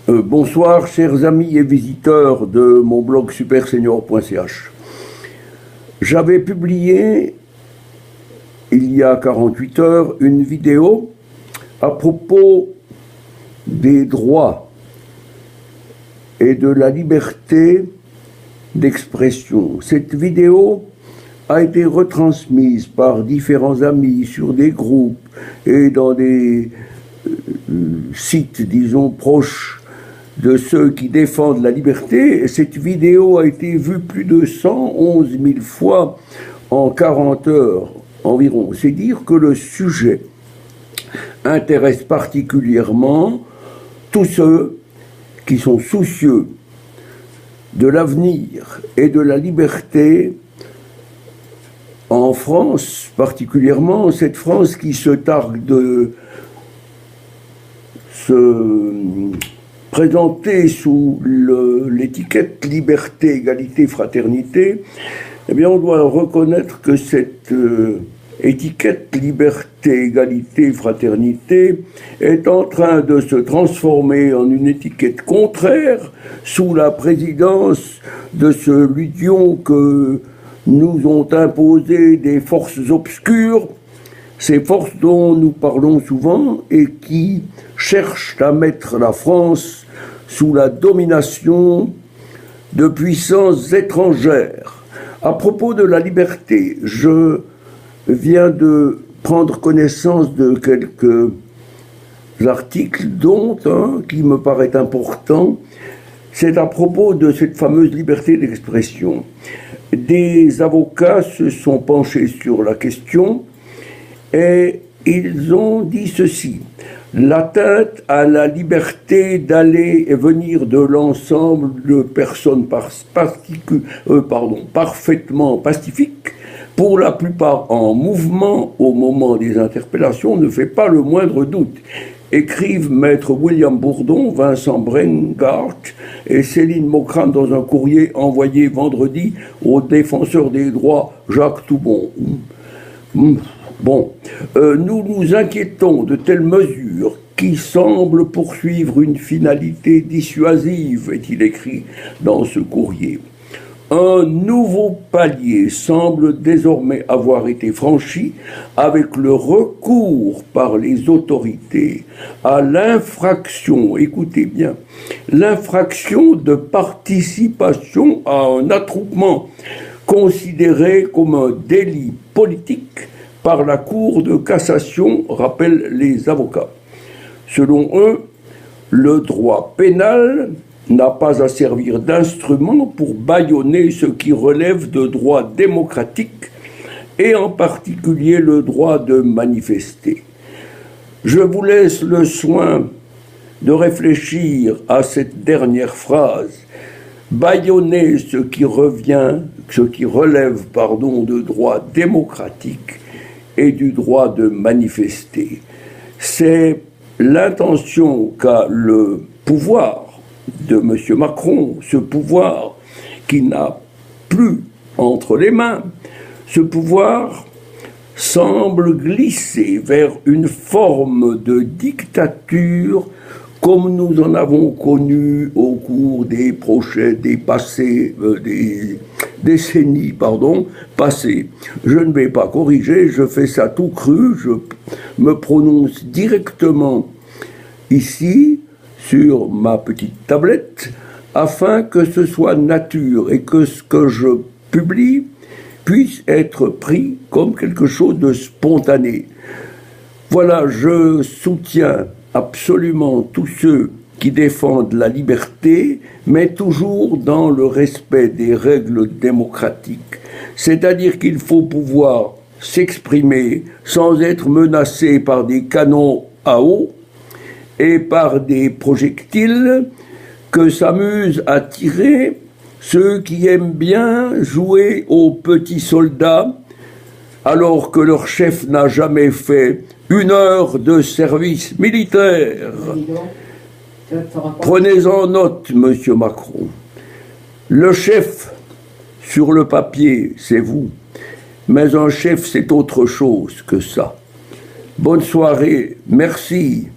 Bonsoir, chers amis et visiteurs de mon blog supersenior.ch. J'avais publié, il y a 48 heures, une vidéo à propos des droits et de la liberté d'expression. Cette vidéo a été retransmise par différents amis sur des groupes et dans des sites, disons, proches de ceux qui défendent la liberté. Et cette vidéo a été vue plus de 111 000 fois en 40 heures environ. C'est dire que le sujet intéresse particulièrement tous ceux qui sont soucieux de l'avenir et de la liberté en France, particulièrement cette France qui se targue de se présenter sous l'étiquette liberté, égalité, fraternité. Eh bien, on doit reconnaître que cette étiquette liberté, égalité, fraternité est en train de se transformer en une étiquette contraire sous la présidence de ce ludion que nous ont imposé des forces obscures, ces forces dont nous parlons souvent et qui cherchent à mettre la France sous la domination de puissances étrangères. À propos de la liberté, je viens de prendre connaissance de quelques articles, dont un qui me paraît important. C'est à propos de cette fameuse liberté d'expression. Des avocats se sont penchés sur la question et ils ont dit ceci: l'atteinte à la liberté d'aller et venir de l'ensemble de personnes parfaitement pacifiques, pour la plupart en mouvement au moment des interpellations, ne fait pas le moindre doute. Écrivent maître William Bourdon, Vincent Brengart et Céline Maucran dans un courrier envoyé vendredi au défenseur des droits Jacques Toubon. Bon, nous nous inquiétons de telles mesures qui semblent poursuivre une finalité dissuasive, est-il écrit dans ce courrier. Un nouveau palier semble désormais avoir été franchi avec le recours par les autorités à l'infraction, écoutez bien, l'infraction de participation à un attroupement considéré comme un délit politique par la Cour de cassation, rappellent les avocats. Selon eux, le droit pénal n'a pas à servir d'instrument pour bâillonner ce qui relève de droits démocratiques et en particulier le droit de manifester. Je vous laisse le soin de réfléchir à cette dernière phrase. Bâillonner ce qui relève de droits démocratiques et du droit de manifester. C'est l'intention qu'a le pouvoir de M. Macron, ce pouvoir qui n'a plus entre les mains. Ce pouvoir semble glisser vers une forme de dictature comme nous en avons connu au cours des décennies passées. Je ne vais pas corriger, je fais ça tout cru, je me prononce directement ici, sur ma petite tablette, afin que ce soit nature et que ce que je publie puisse être pris comme quelque chose de spontané. Voilà, je soutiens absolument tous ceux qui défendent la liberté, mais toujours dans le respect des règles démocratiques. C'est-à-dire qu'il faut pouvoir s'exprimer sans être menacé par des canons à eau et par des projectiles que s'amusent à tirer ceux qui aiment bien jouer aux petits soldats alors que leur chef n'a jamais fait 1 heure de service militaire. Prenez-en note, monsieur Macron. Le chef, sur le papier, c'est vous. Mais un chef, c'est autre chose que ça. Bonne soirée, merci.